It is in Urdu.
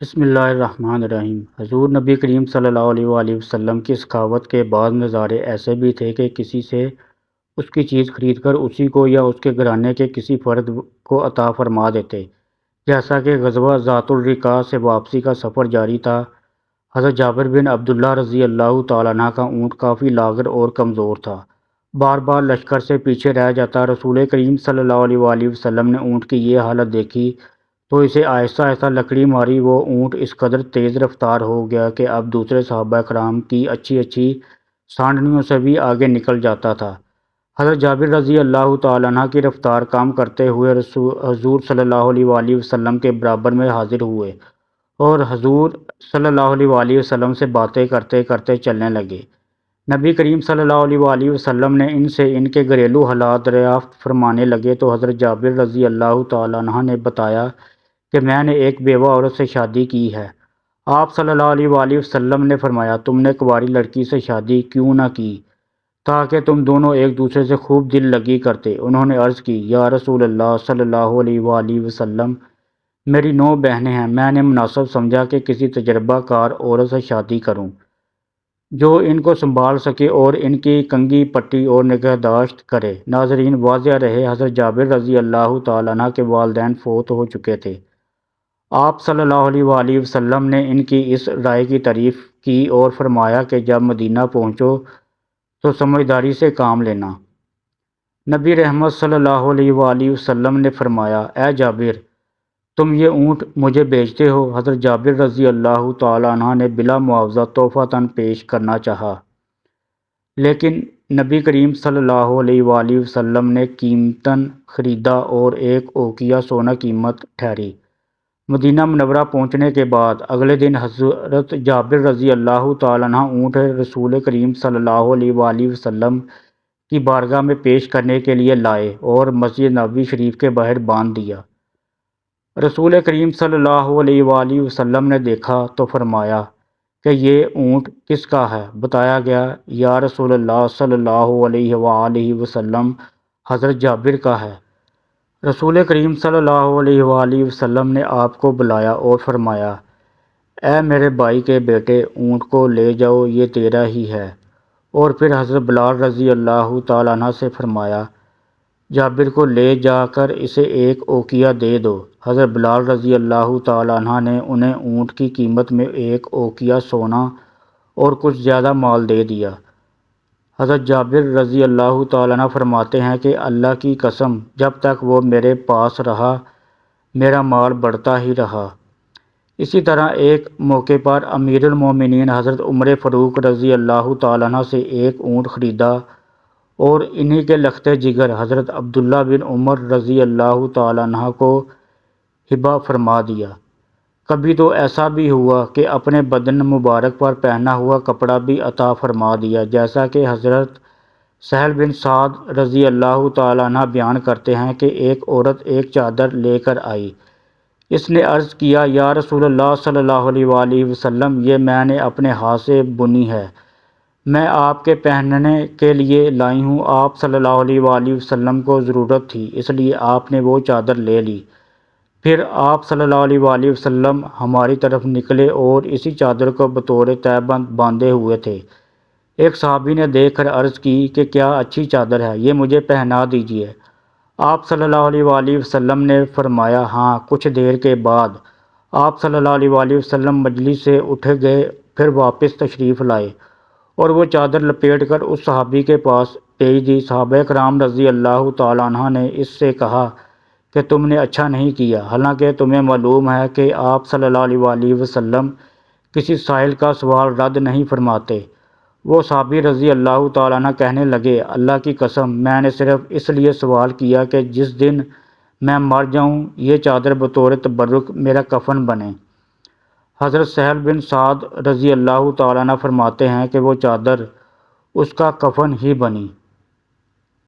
بسم اللہ الرحمن الرحیم۔ حضور نبی کریم صلی اللہ علیہ وآلہ وسلم کی سخاوت کے بعض نظارے ایسے بھی تھے کہ کسی سے اس کی چیز خرید کر اسی کو یا اس کے گھرانے کے کسی فرد کو عطا فرما دیتے۔ جیسا کہ غزوہ ذات الرقاع سے واپسی کا سفر جاری تھا، حضرت جابر بن عبداللہ رضی اللہ تعالیٰ عنہ کا اونٹ کافی لاغر اور کمزور تھا، بار بار لشکر سے پیچھے رہ جاتا۔ رسول کریم صلی اللہ علیہ وآلہ وسلم نے اونٹ کی یہ حالت دیکھی تو اسے آہستہ آہستہ لکڑی ماری۔ وہ اونٹ اس قدر تیز رفتار ہو گیا کہ اب دوسرے صحابہ کرام کی اچھی اچھی سانڈھنیوں سے بھی آگے نکل جاتا تھا۔ حضرت جابر رضی اللہ تعالیٰ عنہ کی رفتار کم کرتے ہوئے حضور صلی اللہ علیہ وآلہ وسلم کے برابر میں حاضر ہوئے اور حضور صلی اللہ علیہ وآلہ وسلم سے باتیں کرتے کرتے چلنے لگے۔ نبی کریم صلی اللہ علیہ وآلہ وسلم نے ان سے ان کے گھریلو حالات دریافت فرمانے لگے تو حضرت جابر رضی اللہ تعالیٰ عنہ نے بتایا کہ میں نے ایک بیوہ عورت سے شادی کی ہے۔ آپ صلی اللہ علیہ وآلہ وسلم نے فرمایا، تم نے کنواری لڑکی سے شادی کیوں نہ کی تاکہ تم دونوں ایک دوسرے سے خوب دل لگی کرتے؟ انہوں نے عرض کی، یا رسول اللہ صلی اللہ علیہ وآلہ وسلم، میری 9 بہنیں ہیں، میں نے مناسب سمجھا کہ کسی تجربہ کار عورت سے شادی کروں جو ان کو سنبھال سکے اور ان کی کنگھی پٹی اور نگہداشت کرے۔ ناظرین، واضح رہے حضرت جابر رضی اللہ تعالیٰ عنہ کے والدین فوت ہو چکے تھے۔ آپ صلی اللہ علیہ وآلہ وسلم نے ان کی اس رائے کی تعریف کی اور فرمایا کہ جب مدینہ پہنچو تو سمجھداری سے کام لینا۔ نبی رحمت صلی اللہ علیہ وآلہ وسلم نے فرمایا، اے جابر، تم یہ اونٹ مجھے بیچتے ہو؟ حضرت جابر رضی اللہ تعالیٰ عنہ نے بلا معاوضہ تحفۃً پیش کرنا چاہا، لیکن نبی کریم صلی اللہ علیہ وآلہ وسلم نے قیمتاً خریدا اور ایک اوقیہ سونا قیمت ٹھہری۔ مدینہ منورہ پہنچنے کے بعد اگلے دن حضرت جابر رضی اللہ تعالیٰ عنہ اونٹ رسول کریم صلی اللہ علیہ وآلہ وسلم کی بارگاہ میں پیش کرنے کے لیے لائے اور مسجد نبوی شریف کے باہر باندھ دیا۔ رسول کریم صلی اللہ علیہ وآلہ وسلم نے دیکھا تو فرمایا کہ یہ اونٹ کس کا ہے؟ بتایا گیا، یا رسول اللہ صلی اللہ علیہ وآلہ وسلم، حضرت جابر کا ہے۔ رسول کریم صلی اللہ علیہ وآلہ وسلم نے آپ کو بلایا اور فرمایا، اے میرے بھائی کے بیٹے، اونٹ کو لے جاؤ، یہ تیرا ہی ہے۔ اور پھر حضرت بلال رضی اللہ تعالیٰ عنہ سے فرمایا، جابر کو لے جا کر اسے ایک اوقیہ دے دو۔ حضرت بلال رضی اللہ تعالیٰ عنہ نے انہیں اونٹ کی قیمت میں ایک اوقیہ سونا اور کچھ زیادہ مال دے دیا۔ حضرت جابر رضی اللہ تعالیٰ عنہ فرماتے ہیں کہ اللہ کی قسم، جب تک وہ میرے پاس رہا میرا مال بڑھتا ہی رہا۔ اسی طرح ایک موقع پر امیر المومنین حضرت عمر فاروق رضی اللہ تعالیٰ عنہ سے ایک اونٹ خریدا اور انہی کے لخت جگر حضرت عبداللہ بن عمر رضی اللہ تعالیٰ عنہ کو ہبہ فرما دیا۔ کبھی تو ایسا بھی ہوا کہ اپنے بدن مبارک پر پہنا ہوا کپڑا بھی عطا فرما دیا، جیسا کہ حضرت سہل بن سعد رضی اللہ تعالیٰ عنہ بیان کرتے ہیں کہ ایک عورت ایک چادر لے کر آئی۔ اس نے عرض کیا، یا رسول اللہ صلی اللہ علیہ وآلہ وسلم، یہ میں نے اپنے ہاتھ سے بنی ہے، میں آپ کے پہننے کے لیے لائی ہوں۔ آپ صلی اللہ علیہ وآلہ وسلم کو ضرورت تھی، اس لیے آپ نے وہ چادر لے لی۔ پھر آپ صلی اللہ علیہ وآلہ وسلم ہماری طرف نکلے اور اسی چادر کو بطور تہبند باندھے ہوئے تھے۔ ایک صحابی نے دیکھ کر عرض کی کہ کیا اچھی چادر ہے، یہ مجھے پہنا دیجیے۔ آپ صلی اللہ علیہ وآلہ وسلم نے فرمایا، ہاں۔ کچھ دیر کے بعد آپ صلی اللہ علیہ وآلہ وسلم مجلس سے اٹھ گئے، پھر واپس تشریف لائے اور وہ چادر لپیٹ کر اس صحابی کے پاس بھیج دی۔ صحابہ کرام رضی اللہ تعالیٰ عنہ نے اس سے کہا کہ تم نے اچھا نہیں کیا، حالانکہ تمہیں معلوم ہے کہ آپ صلی اللہ علیہ وآلہ وسلم کسی سائل کا سوال رد نہیں فرماتے۔ وہ صحابی رضی اللہ تعالیٰ عنہ کہنے لگے، اللہ کی قسم، میں نے صرف اس لیے سوال کیا کہ جس دن میں مر جاؤں یہ چادر بطور تبرک میرا کفن بنے۔ حضرت سہل بن سعد رضی اللہ تعالیٰ عنہ فرماتے ہیں کہ وہ چادر اس کا کفن ہی بنی۔